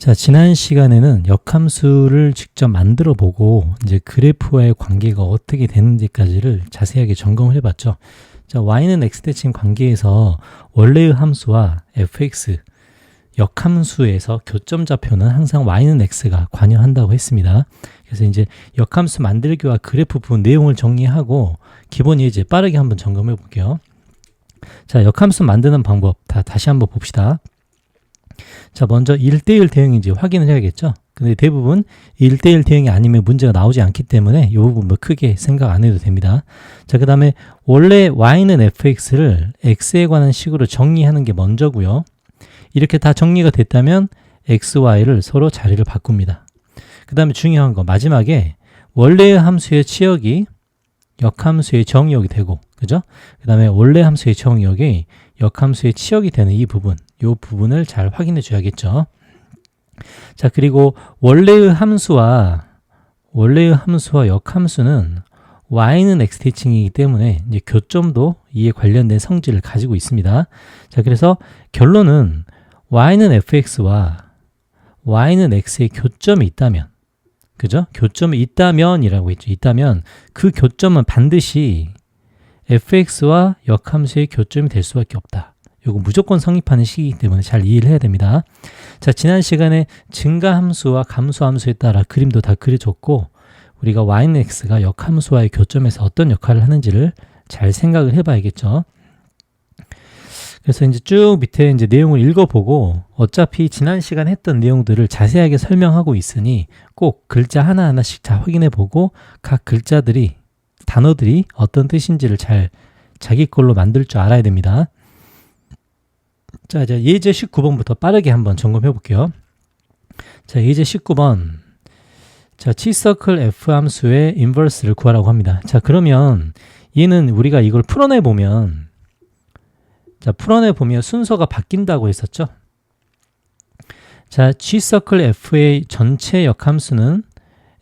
자, 지난 시간에는 역함수를 직접 만들어 보고 이제 그래프와의 관계가 어떻게 되는지까지를 자세하게 점검을 해봤죠. 자, y는 x 대칭 관계에서 원래의 함수와 fx 역함수에서 교점 좌표는 항상 y는 x가 관여한다고 했습니다. 그래서 이제 역함수 만들기와 그래프 부분 내용을 정리하고 기본 예제 빠르게 한번 점검해 볼게요. 자, 역함수 만드는 방법 다시 한번 봅시다. 자, 먼저 1대1 대응인지 확인을 해야겠죠. 근데 대부분 1대1 대응이 아니면 문제가 나오지 않기 때문에 이 부분 뭐 크게 생각 안 해도 됩니다. 자, 그 다음에 원래 y는 fx를 x에 관한 식으로 정리하는 게 먼저고요. 이렇게 다 정리가 됐다면 x, y를 서로 자리를 바꿉니다. 그 다음에 중요한 거 마지막에 원래의 함수의 치역이 역함수의 정의역이 되고, 그죠? 그 다음에 원래 함수의 정의역이 역함수의 치역이 되는 이 부분을 잘 확인해 줘야겠죠. 자, 그리고 원래의 함수와 역함수는 y는 x 대칭이기 때문에 이제 교점도 이에 관련된 성질을 가지고 있습니다. 자, 그래서 결론은 y는 fx와 y는 x의 교점이 있다면, 그죠? 교점이 있다면이라고 했죠. 있다면 그 교점은 반드시 fx와 역함수의 교점이 될 수밖에 없다. 이거 무조건 성립하는 식이기 때문에 잘 이해를 해야 됩니다. 자, 지난 시간에 증가함수와 감소함수에 따라 그림도 다 그려줬고 우리가 y는 x가 역함수와의 교점에서 어떤 역할을 하는지를 잘 생각을 해봐야겠죠. 그래서 이제 쭉 밑에 이제 내용을 읽어보고 어차피 지난 시간 했던 내용들을 자세하게 설명하고 있으니 꼭 글자 하나하나씩 잘 확인해보고 각 단어들이 어떤 뜻인지를 잘 자기 걸로 만들 줄 알아야 됩니다. 자, 이제 예제 19번부터 빠르게 한번 점검해 볼게요. 자, 예제 19번. 자, G서클 F 함수의 인버스를 구하라고 합니다. 자, 그러면 얘는 우리가 이걸 풀어내보면 순서가 바뀐다고 했었죠. 자, G서클 F의 전체 역함수는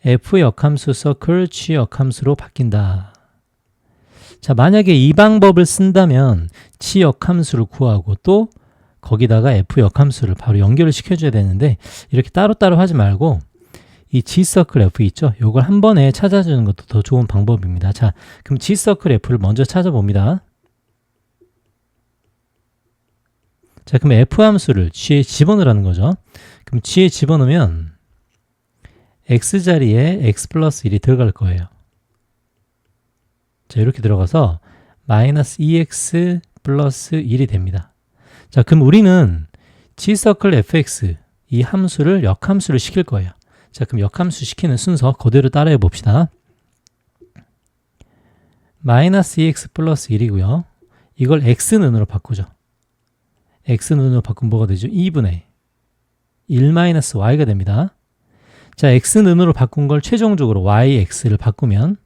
F 역함수 서클 G 역함수로 바뀐다. 자, 만약에 이 방법을 쓴다면 G 역함수를 구하고 또 거기다가 F 역함수를 바로 연결을 시켜줘야 되는데 이렇게 따로따로 하지 말고 이 G서클 F 있죠? 이걸 한 번에 찾아주는 것도 더 좋은 방법입니다. 자, 그럼 G서클 F를 먼저 찾아봅니다. 자, 그럼 F 함수를 G에 집어넣으라는 거죠. 그럼 G에 집어넣으면 X자리에 X 플러스 1이 들어갈 거예요. 자, 이렇게 들어가서 마이너스 2X 플러스 1이 됩니다. 자, 그럼 우리는 G서클 fx 이 함수를 역함수를 시킬 거예요. 자, 그럼 역함수 시키는 순서 그대로 따라해 봅시다. 마이너스 2x 플러스 1이고요. 이걸 x는으로 바꾸죠. x는으로 바꾸면 뭐가 되죠? 2분의 1 마이너스 y가 됩니다. 자, x는으로 바꾼 걸 최종적으로 yx를 바꾸면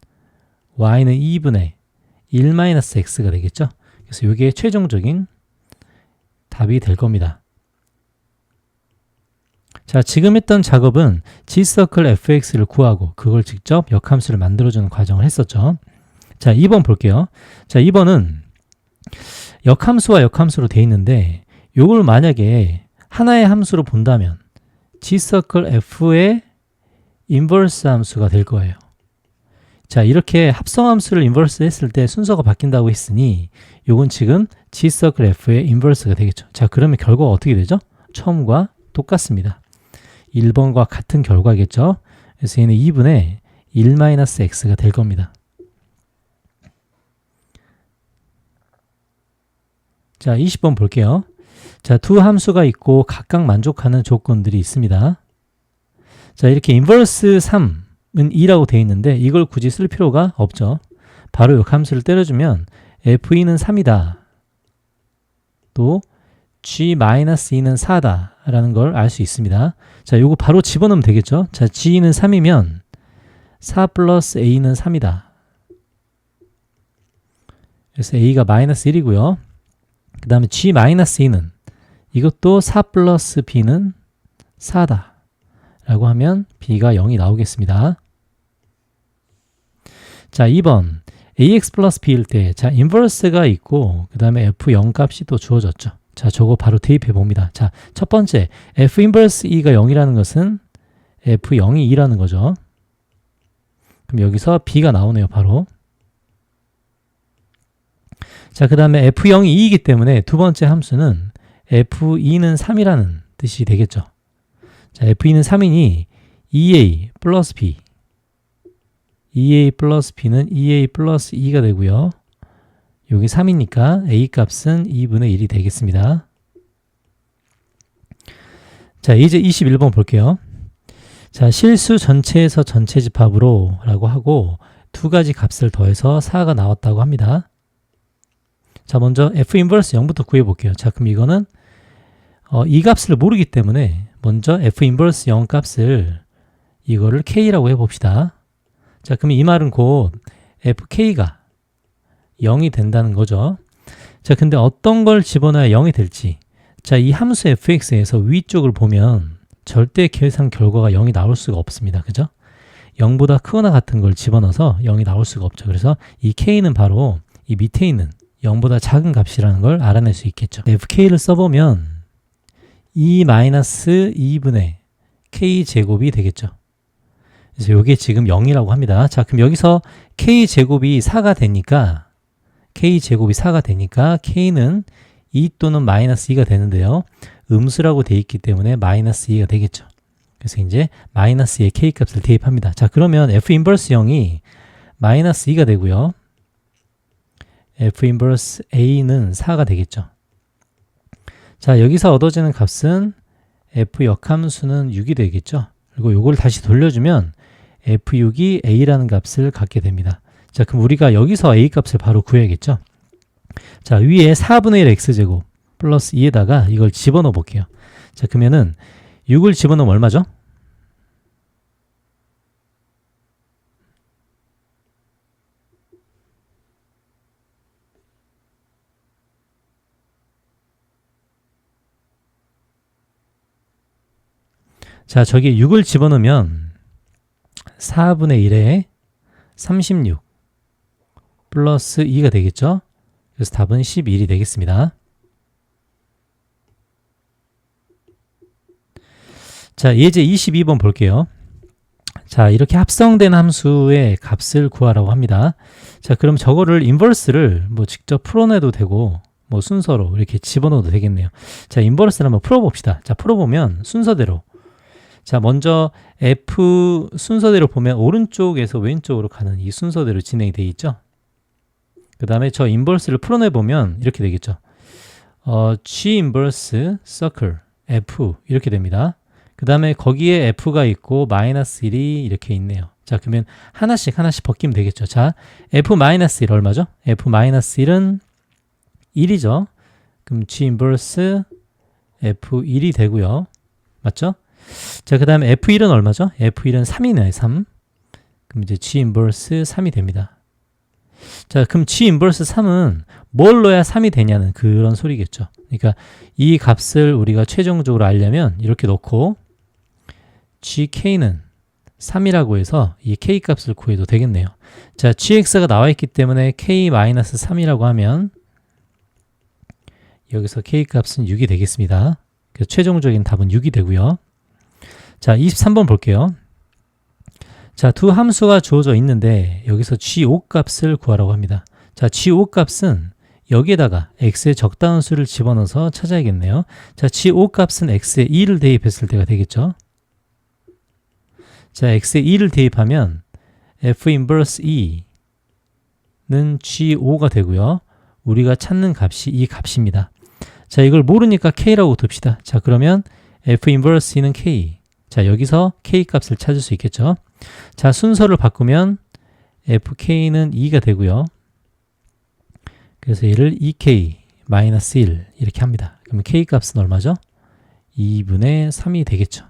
y는 2분의 1 마이너스 x가 되겠죠. 그래서 이게 최종적인 답이 될 겁니다. 자, 지금 했던 작업은 G서클 fx를 구하고 그걸 직접 역함수를 만들어주는 과정을 했었죠. 자, 2번 볼게요. 자, 2번은 역함수와 역함수로 되어 있는데 이걸 만약에 하나의 함수로 본다면 G서클 f의 인버스 함수가 될 거예요. 자, 이렇게 합성함수를 인버스 했을 때 순서가 바뀐다고 했으니 이건 지금 G서클 F의 인버스가 되겠죠. 자, 그러면 결과가 어떻게 되죠? 처음과 똑같습니다. 1번과 같은 결과겠죠. 그래서 얘는 2분의 1-x가 될 겁니다. 자, 20번 볼게요. 자, 두 함수가 있고 각각 만족하는 조건들이 있습니다. 자, 이렇게 인버스 3은 2라고 되어 있는데 이걸 굳이 쓸 필요가 없죠. 바로 이 함수를 때려주면 f2는 3이다. 또 g-2는 4다 라는 걸 알 수 있습니다. 자, 요거 바로 집어넣으면 되겠죠. 자, g는 3이면 4 플러스 a는 3이다. 그래서 a가 마이너스 1이고요. 그 다음에 g-2는 이것도 4 플러스 b는 4다 라고 하면 b가 0이 나오겠습니다. 자, 2번 ax 플러스 b일 때 자, 인버스가 있고 그 다음에 f0 값이 또 주어졌죠. 자, 저거 바로 대입해 봅니다. 자, 첫 번째, f 인버스 e가 0이라는 것은 f0이 2라는 거죠. 그럼 여기서 b가 나오네요, 바로. 자, 그 다음에 f0이 2이기 때문에 두 번째 함수는 f2는 3이라는 뜻이 되겠죠. 자, f2는 3이니 2a 플러스 b, 2a 플러스 b는 2a 플러스 2가 되고요. 여기 3이니까 a 값은 2분의 1이 되겠습니다. 자, 이제 21번 볼게요. 자, 실수 전체에서 전체 집합으로 라고 하고 두 가지 값을 더해서 4가 나왔다고 합니다. 자, 먼저 f 인버스 0부터 구해 볼게요. 자, 그럼 이거는 이 값을 모르기 때문에 먼저 f 인버스 0 값을 이거를 k라고 해 봅시다. 자, 그럼 이 말은 곧 fk가 0이 된다는 거죠. 자, 근데 어떤 걸 집어넣어야 0이 될지. 자, 이 함수 fx에서 위쪽을 보면 절대 계산 결과가 0이 나올 수가 없습니다. 그죠? 0보다 크거나 같은 걸 집어넣어서 0이 나올 수가 없죠. 그래서 이 k는 바로 이 밑에 있는 0보다 작은 값이라는 걸 알아낼 수 있겠죠. fk를 써보면 2-2분의 k제곱이 되겠죠. 그래서 이게 지금 0이라고 합니다. 자, 그럼 여기서 k제곱이 4가 되니까 k는 2 또는 마이너스 2가 되는데요. 음수라고 돼 있기 때문에 마이너스 2가 되겠죠. 그래서 이제 마이너스 2의 k값을 대입합니다. 자, 그러면 f 인버스 0이 마이너스 2가 되고요. f 인버스 a는 4가 되겠죠. 자, 여기서 얻어지는 값은 f 역함수는 6이 되겠죠. 그리고 이걸 다시 돌려주면 f6이 a라는 값을 갖게 됩니다. 자, 그럼 우리가 여기서 a 값을 바로 구해야겠죠. 자, 위에 4분의 1 x제곱 플러스 2에다가 이걸 집어넣어 볼게요. 자, 그러면은 6을 집어넣으면 얼마죠? 자, 저기 6을 집어넣으면 4분의 1에 36 플러스 2가 되겠죠? 그래서 답은 11이 되겠습니다. 자, 예제 22번 볼게요. 자, 이렇게 합성된 함수의 값을 구하라고 합니다. 자, 그럼 저거를 인버스를 뭐 직접 풀어내도 되고 뭐 순서로 이렇게 집어넣어도 되겠네요. 자, 인버스를 한번 풀어봅시다. 자, 풀어보면 순서대로. 자, 먼저 f 순서대로 보면 오른쪽에서 왼쪽으로 가는 이 순서대로 진행이 되어 있죠. 그 다음에 저 인버스를 풀어내보면 이렇게 되겠죠. G 인버스 circle F 이렇게 됩니다. 그 다음에 거기에 F가 있고 마이너스 1이 이렇게 있네요. 자, 그러면 하나씩 벗기면 되겠죠. 자, F-1 얼마죠? F-1은 1이죠. 그럼 G 인버스 F1이 되고요. 맞죠? 자, 그 다음에 F1은 얼마죠? F1은 3이네요. 3. 그럼 이제 G 인버스 3이 됩니다. 자, 그럼 G 인버스 3은 뭘 넣어야 3이 되냐는 그런 소리겠죠. 그러니까 이 값을 우리가 최종적으로 알려면 이렇게 놓고 GK는 3이라고 해서 이 K 값을 구해도 되겠네요. 자, GX가 나와 있기 때문에 K-3이라고 하면 여기서 K 값은 6이 되겠습니다. 그래서 최종적인 답은 6이 되고요. 자, 23번 볼게요. 자, 두 함수가 주어져 있는데 여기서 G5 값을 구하라고 합니다. 자, G5 값은 여기에다가 x의 적당한 수를 집어넣어서 찾아야겠네요. 자, G5 값은 x에 2를 대입했을 때가 되겠죠. 자, x에 2를 대입하면 f 인버스 2는 G5가 되고요. 우리가 찾는 값이 이 값입니다. 자, 이걸 모르니까 k라고 둡시다. 자, 그러면 f 인버스 2는 k. 자, 여기서 k 값을 찾을 수 있겠죠. 자, 순서를 바꾸면 fk는 2가 되고요. 그래서 얘를 2k 마이너스 1 이렇게 합니다. 그러면 k 값은 얼마죠? 2분의 3이 되겠죠.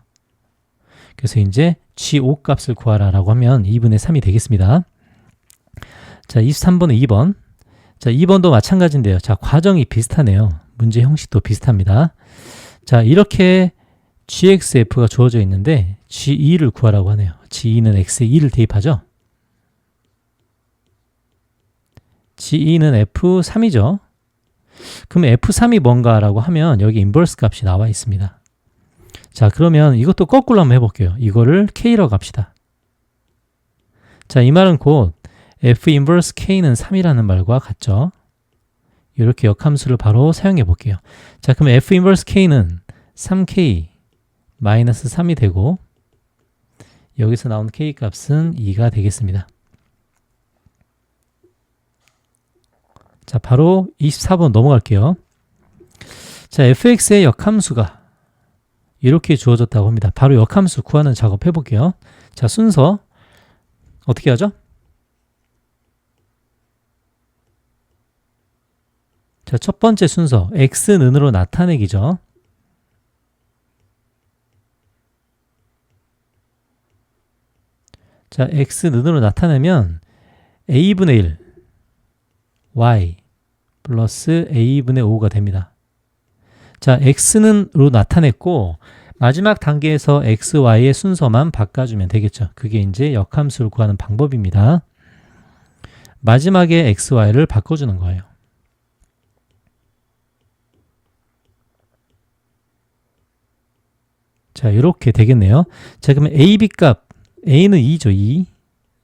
그래서 이제 G5 값을 구하라 라고 하면 2분의 3이 되겠습니다. 자, 23번은 2번. 자, 2번도 마찬가지인데요. 자, 과정이 비슷하네요. 문제 형식도 비슷합니다. 자, 이렇게 GXF가 주어져 있는데 G2를 구하라고 하네요. G2는 X에 2를 대입하죠. G2는 F3이죠. 그럼 F3이 뭔가라고 하면 여기 인버스 값이 나와 있습니다. 자, 그러면 이것도 거꾸로 한번 해볼게요. 이거를 K라고 합시다. 자, 이 말은 곧 F 인버스 K는 3이라는 말과 같죠. 이렇게 역함수를 바로 사용해 볼게요. 자, 그럼 F 인버스 K는 3K 마이너스 3이 되고 여기서 나온 K 값은 2가 되겠습니다. 자, 바로 24번 넘어갈게요. 자, fx의 역함수가 이렇게 주어졌다고 합니다. 바로 역함수 구하는 작업 해볼게요. 자, 순서 어떻게 하죠? 자, 첫 번째 순서 x는으로 나타내기죠. 자, x는으로 나타내면 a분의 1 y 플러스 a분의 5가 됩니다. 자, x는으로 나타냈고 마지막 단계에서 x, y의 순서만 바꿔주면 되겠죠. 그게 이제 역함수를 구하는 방법입니다. 마지막에 x, y를 바꿔주는 거예요. 자, 이렇게 되겠네요. 자, 그러면 ab 값 a는 2죠. 2.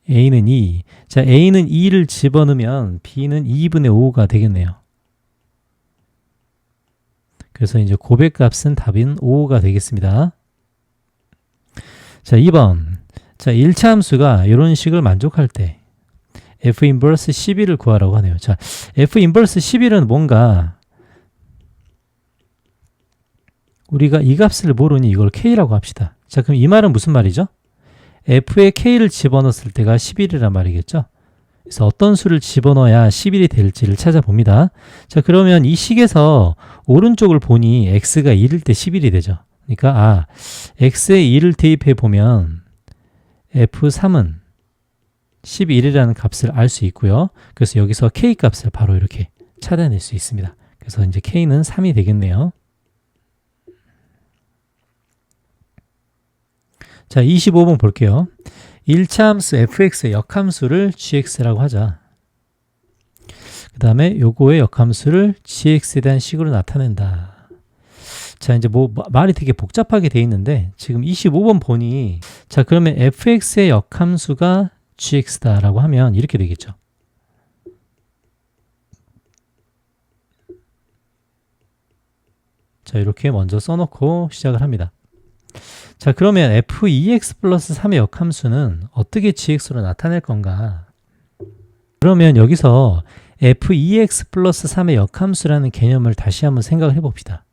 a는 2. 자, a는 2를 집어넣으면 b는 2분의 5가 되겠네요. 그래서 이제 고백값은 답인 5가 되겠습니다. 자, 2번. 자, 1차 함수가 이런 식을 만족할 때 f 인버스 11을 구하라고 하네요. 자, f 인버스 11은 뭔가 우리가 이 값을 모르니 이걸 k라고 합시다. 자, 그럼 이 말은 무슨 말이죠? f에 k를 집어넣었을 때가 11이란 말이겠죠? 그래서 어떤 수를 집어넣어야 11이 될지를 찾아봅니다. 자, 그러면 이 식에서 오른쪽을 보니 x가 1일 때 11이 되죠. 그러니까 x에 2를 대입해 보면 f3은 11이라는 값을 알 수 있고요. 그래서 여기서 k 값을 바로 이렇게 찾아낼 수 있습니다. 그래서 이제 k는 3이 되겠네요. 자, 25번 볼게요. 1차 함수 fx의 역함수를 gx라고 하자. 그 다음에 요거의 역함수를 gx에 대한 식으로 나타낸다. 자, 이제 말이 되게 복잡하게 돼 있는데 지금 25번 보니 자, 그러면 fx의 역함수가 gx다라고 하면 이렇게 되겠죠. 자, 이렇게 먼저 써놓고 시작을 합니다. 자, 그러면 f2x 플러스 3의 역함수는 어떻게 gx로 나타낼 건가? 그러면 여기서 f2x 플러스 3의 역함수라는 개념을 다시 한번 생각을 해봅시다.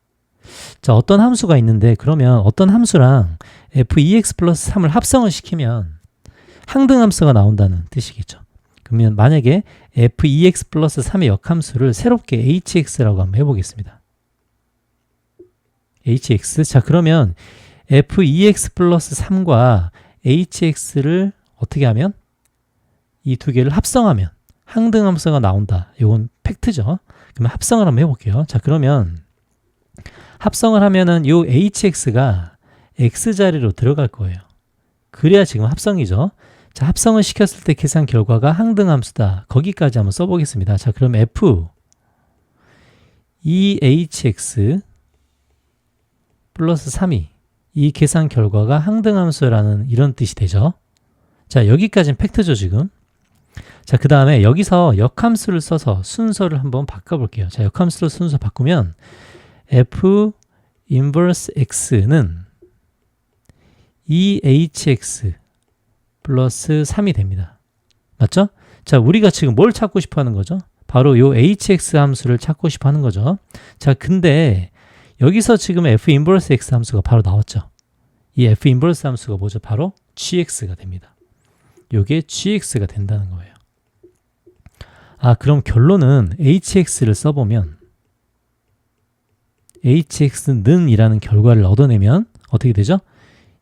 자, 어떤 함수가 있는데 그러면 어떤 함수랑 f2x 플러스 3을 합성을 시키면 항등함수가 나온다는 뜻이겠죠. 그러면 만약에 f2x 플러스 3의 역함수를 새롭게 hx라고 한번 해보겠습니다. hx. 자, 그러면 f2x 플러스 3과 hx를 어떻게 하면 이 두 개를 합성하면 항등함수가 나온다. 이건 팩트죠. 그러면 합성을 한번 해볼게요. 자, 그러면 합성을 하면은 이 hx가 x자리로 들어갈 거예요. 그래야 지금 합성이죠. 자, 합성을 시켰을 때 계산 결과가 항등함수다. 거기까지 한번 써보겠습니다. 자, 그럼 f 2hx 플러스 3이 이 계산 결과가 항등함수라는 이런 뜻이 되죠. 자, 여기까지는 팩트죠, 지금. 자, 그 다음에 여기서 역함수를 써서 순서를 한번 바꿔볼게요. 자, 역함수로 순서 바꾸면 f 인버스 x는 2hx 플러스 3이 됩니다. 맞죠? 자, 우리가 지금 뭘 찾고 싶어 하는 거죠? 바로 요 hx 함수를 찾고 싶어 하는 거죠. 자, 근데 여기서 지금 f 인버스 x 함수가 바로 나왔죠. 이 f 인버스 함수가 뭐죠? 바로 gx가 됩니다. 요게 gx가 된다는 거예요. 그럼 결론은 hx를 써보면 hx는 이라는 결과를 얻어내면 어떻게 되죠?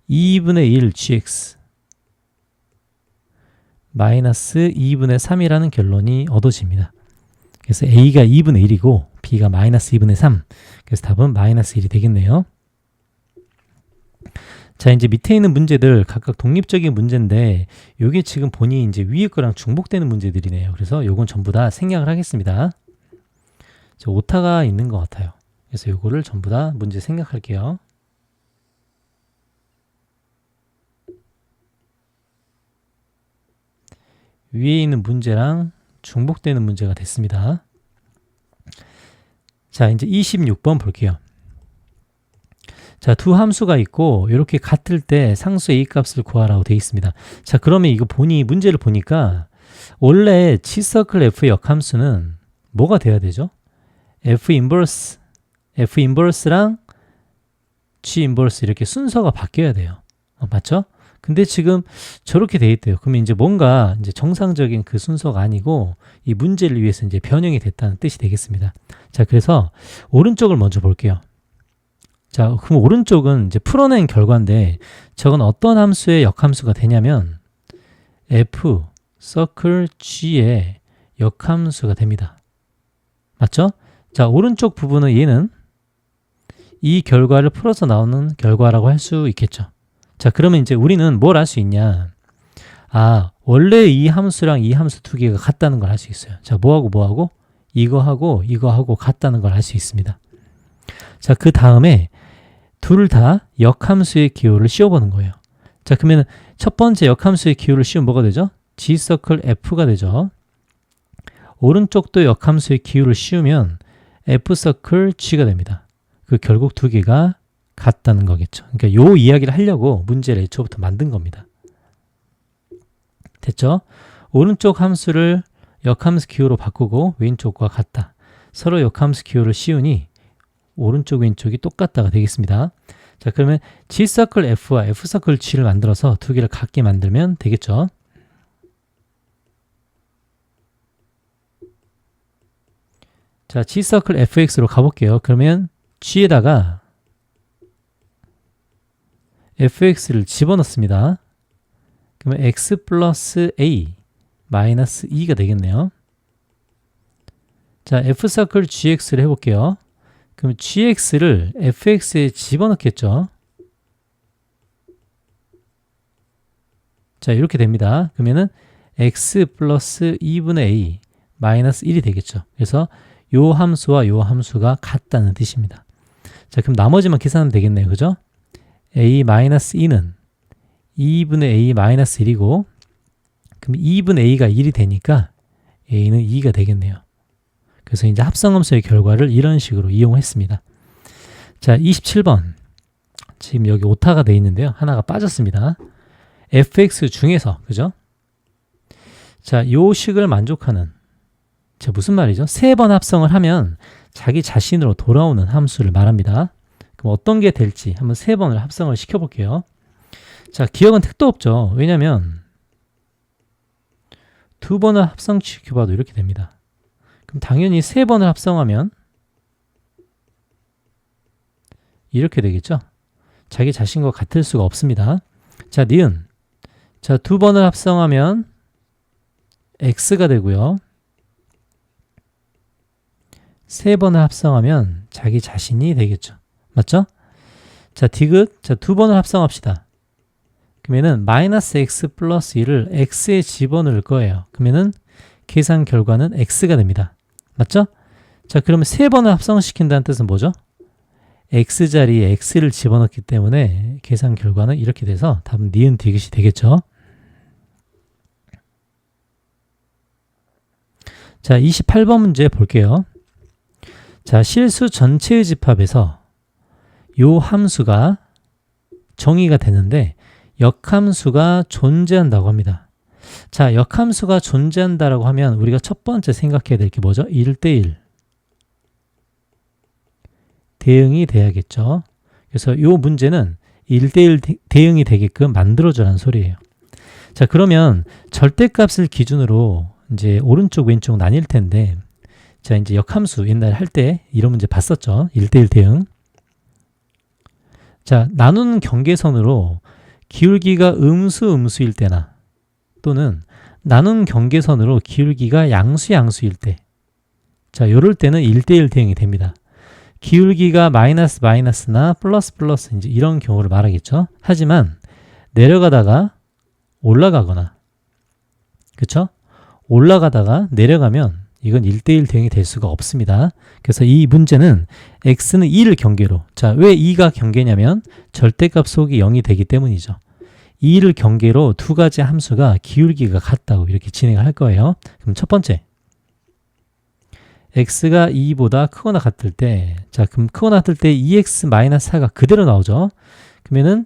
2분의 1 gx 마이너스 2분의 3이라는 결론이 얻어집니다. 그래서 a가 2분의 1이고 b가 마이너스 2분의 3. 그래서 답은 마이너스 1이 되겠네요. 자, 이제 밑에 있는 문제들 각각 독립적인 문제인데 요게 지금 보니 이제 위에 거랑 중복되는 문제들이네요. 그래서 요건 전부 다 생략을 하겠습니다. 오타가 있는 것 같아요. 그래서 요거를 전부 다 문제 생각할게요. 위에 있는 문제랑 중복되는 문제가 됐습니다. 자, 이제 26번 볼게요. 자, 두 함수가 있고 이렇게 같을 때 상수의 A 값을 구하라고 되어 있습니다. 자, 그러면 이거 문제를 보니까 원래 G서클 F의 역함수는 뭐가 돼야 되죠? F 인버스랑 G 인버스 이렇게 순서가 바뀌어야 돼요. 맞죠? 근데 지금 저렇게 돼 있대요. 그러면 이제 뭔가 이제 정상적인 그 순서가 아니고 이 문제를 위해서 이제 변형이 됐다는 뜻이 되겠습니다. 자, 그래서 오른쪽을 먼저 볼게요. 자, 그럼 오른쪽은 이제 풀어낸 결과인데 저건 어떤 함수의 역함수가 되냐면 F 서클 G의 역함수가 됩니다. 맞죠? 자, 오른쪽 부분은 얘는 이 결과를 풀어서 나오는 결과라고 할 수 있겠죠. 자, 그러면 이제 우리는 뭘 할 수 있냐? 아, 원래 이 함수랑 이 함수 두 개가 같다는 걸 알 수 있어요. 자, 뭐하고? 이거하고 같다는 걸 알 수 있습니다. 자, 그 다음에 둘 다 역함수의 기호를 씌워보는 거예요. 자, 그러면 첫 번째 역함수의 기호를 씌우면 뭐가 되죠? G서클 F가 되죠. 오른쪽도 역함수의 기호를 씌우면 F서클 G가 됩니다. 그 결국 두 개가 같다는 거겠죠. 그러니까 요 이야기를 하려고 문제를 애초부터 만든 겁니다. 됐죠? 오른쪽 함수를 역함수 기호로 바꾸고 왼쪽과 같다. 서로 역함수 기호를 씌우니 오른쪽 왼쪽이 똑같다가 되겠습니다. 자, 그러면 G서클 F와 F서클 G를 만들어서 두 개를 같게 만들면 되겠죠. 자, G서클 Fx로 가볼게요. 그러면 G에다가 fx를 집어넣습니다. 그러면 x 플러스 a 마이너스 2가 되겠네요. 자, f서클 gx를 해볼게요. 그럼 gx를 fx에 집어넣겠죠. 자, 이렇게 됩니다. 그러면은 x 플러스 2분의 a 마이너스 1이 되겠죠. 그래서 요 함수와 요 함수가 같다는 뜻입니다. 자, 그럼 나머지만 계산하면 되겠네요. 그죠? a-2는 2분의 a-1이고 그럼 2분의 a가 1이 되니까 a는 2가 되겠네요. 그래서 이제 합성함수의 결과를 이런 식으로 이용했습니다. 자, 27번. 지금 여기 오타가 되어 있는데요. 하나가 빠졌습니다. fx 중에서, 그죠? 자, 요 식을 만족하는, 자, 무슨 말이죠? 3번 합성을 하면 자기 자신으로 돌아오는 함수를 말합니다. 그럼 어떤 게 될지 한번 3번을 합성을 시켜볼게요. 자, 기억은 택도 없죠. 왜냐면 2번을 합성시켜봐도 이렇게 됩니다. 그럼 당연히 3번을 합성하면 이렇게 되겠죠. 자기 자신과 같을 수가 없습니다. 자, 니은. 자, 2번을 합성하면 x가 되고요. 3번을 합성하면 자기 자신이 되겠죠. 맞죠? 자, 디귿. 자, 2번을 합성합시다. 그러면은 마이너스 x 플러스 1을 x에 집어넣을 거예요. 그러면은 계산 결과는 x가 됩니다. 맞죠? 자, 그러면 3번을 합성시킨다는 뜻은 뭐죠? x 자리에 x를 집어넣기 때문에 계산 결과는 이렇게 돼서 답은 니은 디귿이 되겠죠. 자, 28번 문제 볼게요. 자, 실수 전체의 집합에서 요 함수가 정의가 되는데 역함수가 존재한다고 합니다. 자, 역함수가 존재한다라고 하면 우리가 첫 번째 생각해야 될 게 뭐죠? 1대1 대응이 돼야겠죠. 그래서 요 문제는 1대1 대응이 되게끔 만들어주라는 소리예요. 자, 그러면 절대값을 기준으로 이제 오른쪽 왼쪽 나뉠 텐데, 자, 이제 역함수 옛날에 할 때 이런 문제 봤었죠. 1대1 대응. 자, 나누는 경계선으로 기울기가 음수일 때나 또는 나눈 경계선으로 기울기가 양수일 때, 자, 요럴 때는 1대1 대응이 됩니다. 기울기가 마이너스나 플러스 이제 이런 경우를 말하겠죠. 하지만 내려가다가 올라가거나, 그쵸? 올라가다가 내려가면 이건 1대1 대응이 될 수가 없습니다. 그래서 이 문제는 x는 2를 경계로, 자, 왜 2가 경계냐면 절대값 속이 0이 되기 때문이죠. 2를 경계로 두 가지 함수가 기울기가 같다고 이렇게 진행할 거예요. 그럼 첫 번째, x가 2보다 크거나 같을 때, 자, 그럼 크거나 같을 때 2x-4가 그대로 나오죠. 그러면은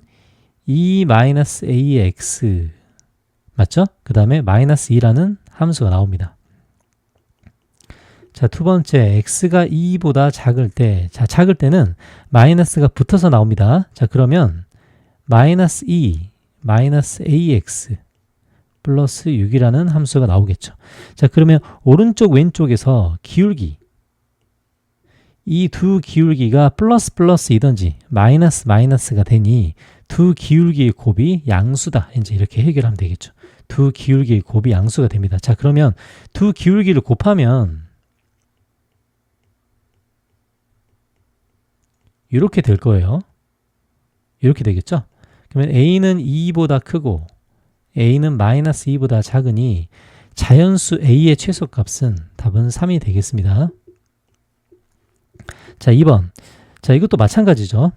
2-a의 x 맞죠? 그 다음에 -2라는 함수가 나옵니다. 자, 두 번째, x가 2보다 작을 때, 자, 작을 때는 마이너스가 붙어서 나옵니다. 자, 그러면 -2 ax 플러스 6이라는 함수가 나오겠죠. 자, 그러면 오른쪽 왼쪽에서 기울기, 이 두 기울기가 플러스이든지 마이너스가 되니 두 기울기의 곱이 양수다. 이제 이렇게 해결하면 되겠죠. 두 기울기의 곱이 양수가 됩니다. 자, 그러면 두 기울기를 곱하면 이렇게 될 거예요. 이렇게 되겠죠? 그러면 a는 2보다 크고 a는 -2보다 작으니 자연수 a의 최소값은 답은 3이 되겠습니다. 자, 2번. 자, 이것도 마찬가지죠.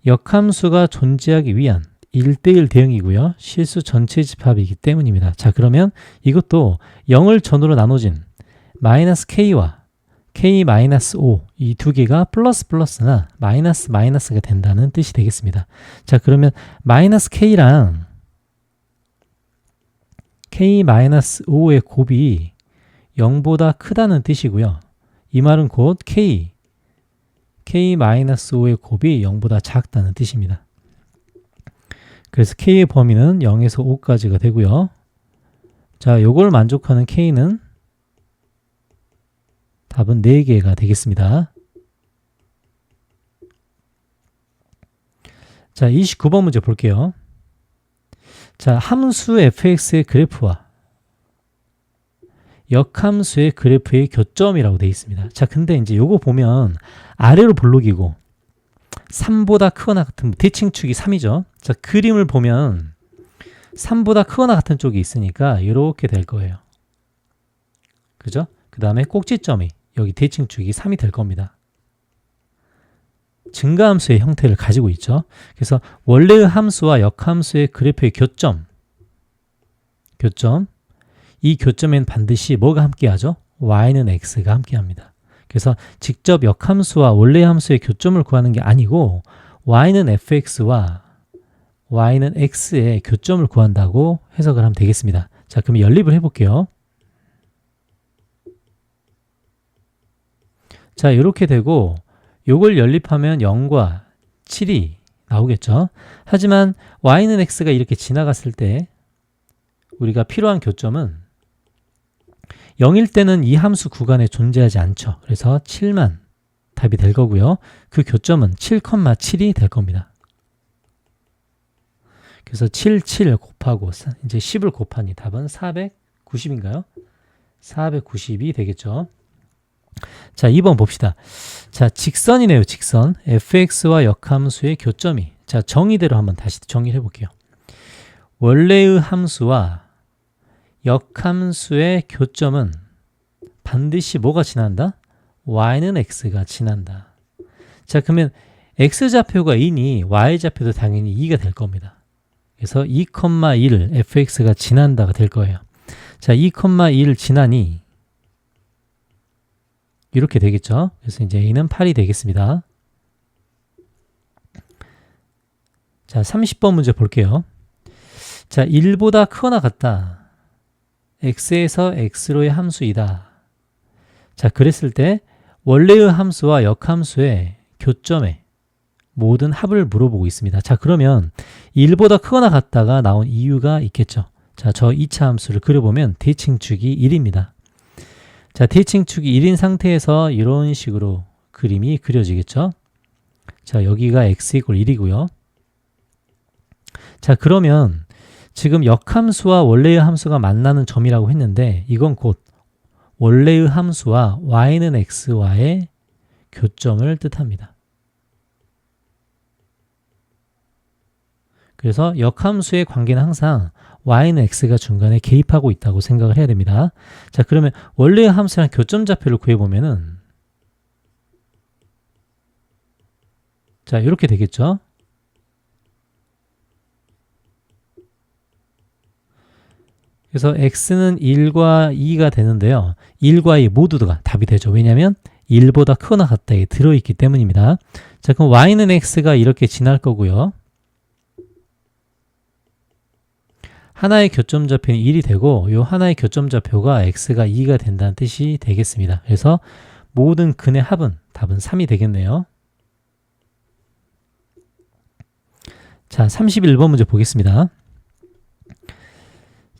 역함수가 존재하기 위한 1대1 대응이고요. 실수 전체 집합이기 때문입니다. 자, 그러면 이것도 0을 전으로 나눠진 -k와 k-5 이 두 개가 플러스나 마이너스가 된다는 뜻이 되겠습니다. 자, 그러면 -k랑 k-5의 곱이 0보다 크다는 뜻이고요. 이 말은 곧 k-5의 곱이 0보다 작다는 뜻입니다. 그래서 k의 범위는 0에서 5까지가 되고요. 자, 요걸 만족하는 k는 답은 4개가 되겠습니다. 자, 29번 문제 볼게요. 자, 함수 fx의 그래프와 역함수의 그래프의 교점이라고 되어 있습니다. 자, 근데 이제 요거 보면 아래로 볼록이고 3보다 크거나 같은 대칭축이 3이죠. 자, 그림을 보면 3보다 크거나 같은 쪽이 있으니까 이렇게 될 거예요. 그죠? 그 다음에 꼭지점이 여기 대칭축이 3이 될 겁니다. 증가함수의 형태를 가지고 있죠. 그래서 원래의 함수와 역함수의 그래프의 교점, 이 교점엔 반드시 뭐가 함께하죠? y는 x가 함께합니다. 그래서 직접 역함수와 원래 함수의 교점을 구하는 게 아니고 y는 fx와 y는 x의 교점을 구한다고 해석을 하면 되겠습니다. 자, 그럼 연립을 해볼게요. 자, 이렇게 되고 요걸 연립하면 0과 7이 나오겠죠. 하지만 y는 x가 이렇게 지나갔을 때 우리가 필요한 교점은 0일 때는 이 함수 구간에 존재하지 않죠. 그래서 7만 답이 될 거고요. 그 교점은 7,7이 될 겁니다. 그래서 7 곱하고 이제 10을 곱하니 답은 490인가요? 490이 되겠죠. 자, 2번 봅시다. 자, 직선이네요. 직선. fx와 역함수의 교점이. 자, 정의대로 한번 다시 정의를 해볼게요. 원래의 함수와 역함수의 교점은 반드시 뭐가 지난다? y는 x가 지난다. 자, 그러면 x좌표가 2니 y좌표도 당연히 2가 될 겁니다. 그래서 2,1 fx가 지난다가 될 거예요. 자, 2,1을 지나니 이렇게 되겠죠. 그래서 이제 a는 8이 되겠습니다. 자, 30번 문제 볼게요. 자, 1보다 크거나 같다. x에서 x로의 함수이다. 자, 그랬을 때 원래의 함수와 역함수의 교점의 모든 합을 물어보고 있습니다. 자, 그러면 1보다 크거나 같다가 나온 이유가 있겠죠. 자, 저 2차 함수를 그려보면 대칭축이 1입니다. 자, 대칭축이 1인 상태에서 이런 식으로 그림이 그려지겠죠. 자, 여기가 x = 1이고요. 자, 그러면 지금 역함수와 원래의 함수가 만나는 점이라고 했는데 이건 곧 원래의 함수와 y는 x와의 교점을 뜻합니다. 그래서 역함수의 관계는 항상 y는 x가 중간에 개입하고 있다고 생각을 해야 됩니다. 자, 그러면 원래의 함수랑 교점좌표를 구해보면은 자, 이렇게 되겠죠. 그래서 x는 1과 2가 되는데요. 1과 2 모두가 답이 되죠. 왜냐하면 1보다 크거나 같다에 들어있기 때문입니다. 자, 그럼 y는 x가 이렇게 지날 거고요. 하나의 교점좌표는 1이 되고 이 하나의 교점좌표가 x가 2가 된다는 뜻이 되겠습니다. 그래서 모든 근의 합은 답은 3이 되겠네요. 자, 31번 문제 보겠습니다.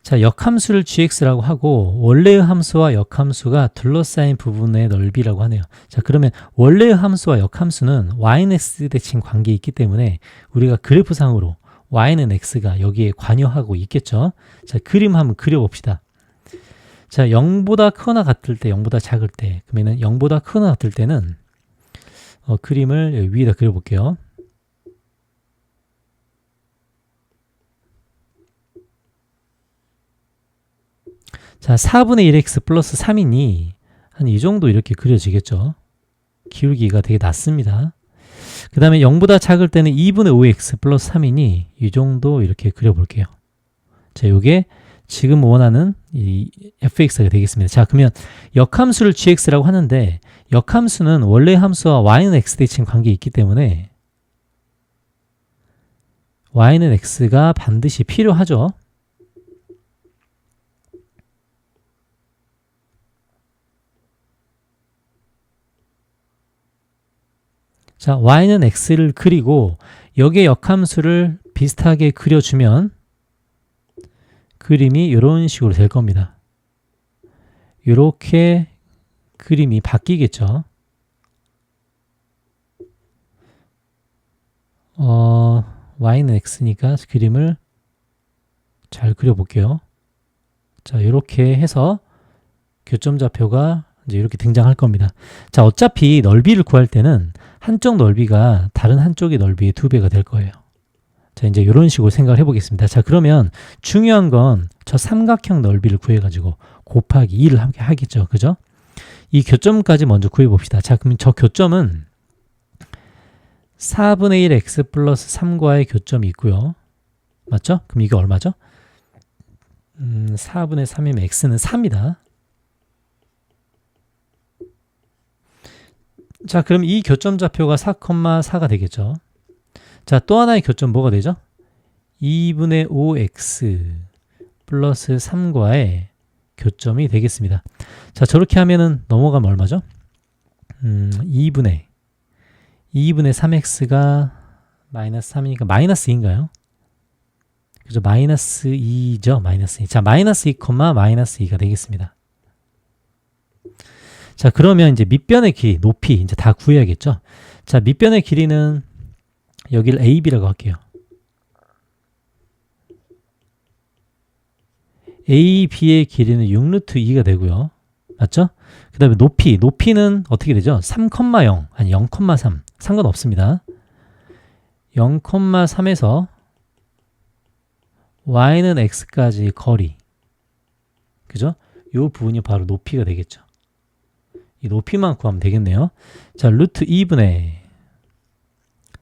자, 역함수를 gx라고 하고 원래의 함수와 역함수가 둘러싸인 부분의 넓이라고 하네요. 자, 그러면 원래의 함수와 역함수는 y는 x 대칭 관계에 있기 때문에 우리가 그래프상으로 y는 x가 여기에 관여하고 있겠죠. 자, 그림 한번 그려봅시다. 자, 0보다 크거나 같을 때, 0보다 작을 때, 그러면은 0보다 크거나 같을 때는 그림을 여기 위에다 그려볼게요. 자, 4분의 1x 플러스 3이니 한 이 정도 이렇게 그려지겠죠. 기울기가 되게 낮습니다. 그 다음에 0보다 작을 때는 2분의 5x 플러스 3이니 이 정도 이렇게 그려볼게요. 자, 요게 지금 원하는 이 fx가 되겠습니다. 자, 그러면 역함수를 gx라고 하는데 역함수는 원래 함수와 y는 x 대칭 관계에 있기 때문에 y는 x가 반드시 필요하죠. 자, y는 x를 그리고 여기에 역함수를 비슷하게 그려주면 그림이 이런 식으로 될 겁니다. 이렇게 그림이 바뀌겠죠. y는 x니까 그림을 잘 그려볼게요. 자, 이렇게 해서 교점좌표가 이제 이렇게 등장할 겁니다. 자, 어차피 넓이를 구할 때는 한쪽 넓이가 다른 한쪽의 넓이의 2배가 될 거예요. 자, 이제 이런 식으로 생각을 해보겠습니다. 자, 그러면 중요한 건 저 삼각형 넓이를 구해가지고 곱하기 2를 하겠죠. 그죠? 이 교점까지 먼저 구해봅시다. 자, 그럼 저 교점은 4분의 1 x 플러스 3과의 교점이 있고요. 맞죠? 그럼 이게 얼마죠? 4분의 3이면 x는 3이다. 자, 그럼 이 교점 좌표가 4,4가 되겠죠. 자, 또 하나의 교점 뭐가 되죠? 2분의 5x 플러스 3과의 교점이 되겠습니다. 자, 저렇게 하면은 넘어가면 얼마죠? 2분의 3x가 마이너스 3이니까 마이너스 2인가요? 그죠? 마이너스 2죠. 마이너스 2. 자, 마이너스 2, 마이너스 2가 되겠습니다. 자, 그러면 이제 밑변의 길이, 높이 이제 다 구해야겠죠. 자, 밑변의 길이는 여기를 AB라고 할게요. AB의 길이는 6루트 2가 되고요. 맞죠? 그 다음에 높이는 어떻게 되죠? 3,0 아니 0,3 상관없습니다. 0,3에서 y는 x까지 거리, 그죠? 이 부분이 바로 높이가 되겠죠. 이 높이만 구하면 되겠네요. 자, 루트 2분의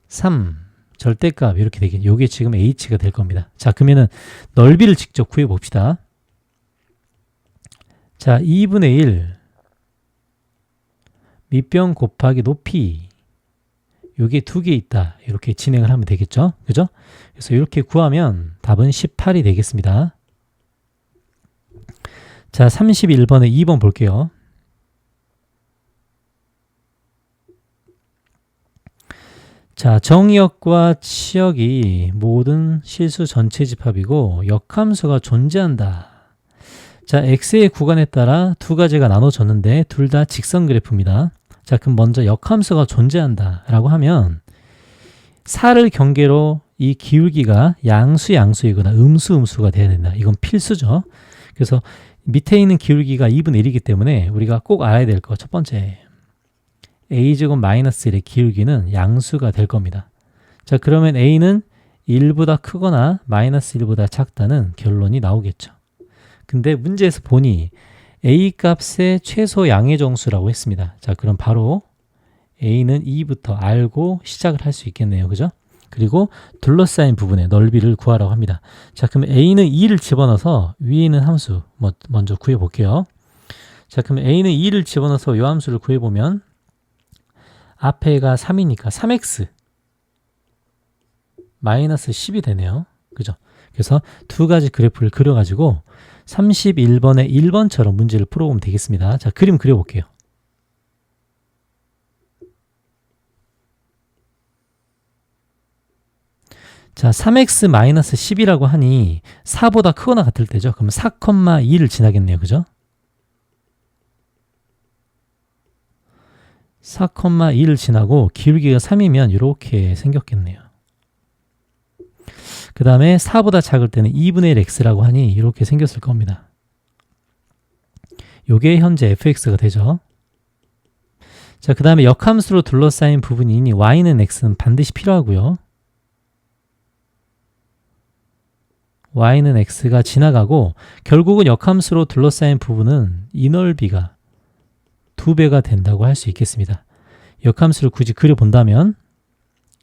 3 절대값 이렇게 되겠네요. 요게 지금 h가 될 겁니다. 자, 그러면은 넓이를 직접 구해 봅시다. 자, 2분의 1 밑변 곱하기 높이, 요게 두 개 있다. 이렇게 진행을 하면 되겠죠. 그죠? 그래서 이렇게 구하면 답은 18이 되겠습니다. 자, 31번에 2번 볼게요. 자, 정의역과 치역이 모든 실수 전체 집합이고 역함수가 존재한다. 자, x의 구간에 따라 두 가지가 나눠졌는데 둘 다 직선 그래프입니다. 자, 그럼 먼저 역함수가 존재한다 라고 하면 4를 경계로 이 기울기가 양수이거나 음수가 돼야 된다. 이건 필수죠. 그래서 밑에 있는 기울기가 2분의 1이기 때문에 우리가 꼭 알아야 될 거 첫 번째, a제곱 마이너스 1의 기울기는 양수가 될 겁니다. 자, 그러면 a는 1보다 크거나 마이너스 1보다 작다는 결론이 나오겠죠. 근데 문제에서 보니 A 값의 최소 양의 정수라고 했습니다. 자, 그럼 바로 A는 2부터 알고 시작을 할 수 있겠네요. 그죠? 그리고 둘러싸인 부분의 넓이를 구하라고 합니다. 자, 그럼 A는 2를 집어넣어서 위에 있는 함수 먼저 구해볼게요. 자, 그럼 A는 2를 집어넣어서 이 함수를 구해보면 앞에가 3이니까 3x 마이너스 10이 되네요. 그죠? 그래서 두 가지 그래프를 그려가지고 31번에 1번처럼 문제를 풀어보면 되겠습니다. 자, 그림 그려볼게요. 자, 3x-10이라고 하니 4보다 크거나 같을 때죠. 그럼 4,2를 지나겠네요. 그죠? 4,2를 지나고 기울기가 3이면 이렇게 생겼겠네요. 그 다음에 4보다 작을 때는 2분의 1x라고 하니 이렇게 생겼을 겁니다. 요게 현재 fx가 되죠. 자, 그 다음에 역함수로 둘러싸인 부분이니 y는 x는 반드시 필요하고요. y는 x가 지나가고 결국은 역함수로 둘러싸인 부분은 이 넓이가 2배가 된다고 할 수 있겠습니다. 역함수를 굳이 그려본다면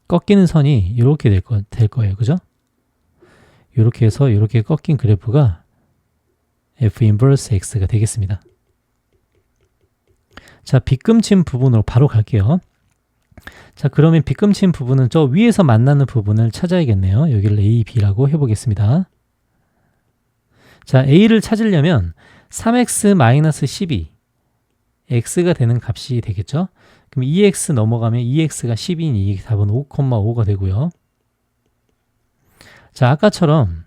꺾이는 선이 이렇게 될 거예요. 그죠? 이렇게 해서 이렇게 꺾인 그래프가 f 인버스 x가 되겠습니다. 자, 빗금친 부분으로 바로 갈게요. 자, 그러면 빗금친 부분은 저 위에서 만나는 부분을 찾아야겠네요. 여기를 a, b라고 해보겠습니다. 자, a를 찾으려면 3x-12 x가 되는 값이 되겠죠. 그럼 2x 넘어가면 2x가 10이니 답은 5,5가 되고요. 자, 아까처럼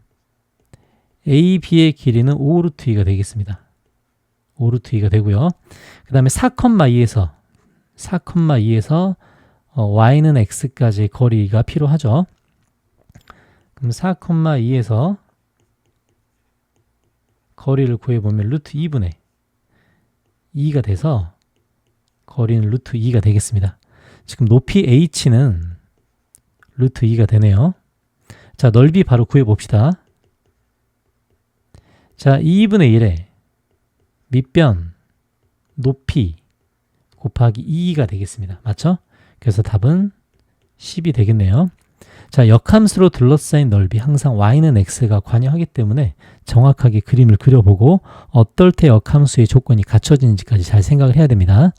a, b의 길이는 5루트2가 되겠습니다. 5루트2가 되고요. 그 다음에 4,2에서 y는 x까지 거리가 필요하죠. 그럼 4,2에서 거리를 구해보면 루트 2분의 2가 돼서 거리는 루트 2가 되겠습니다. 지금 높이 h는 루트 2가 되네요. 자, 넓이 바로 구해봅시다. 자, 2분의 1에 밑변 높이 곱하기 2가 되겠습니다. 맞죠? 그래서 답은 10이 되겠네요. 자, 역함수로 둘러싸인 넓이 항상 y는 x가 관여하기 때문에 정확하게 그림을 그려보고 어떨 때 역함수의 조건이 갖춰지는지까지 잘 생각을 해야 됩니다.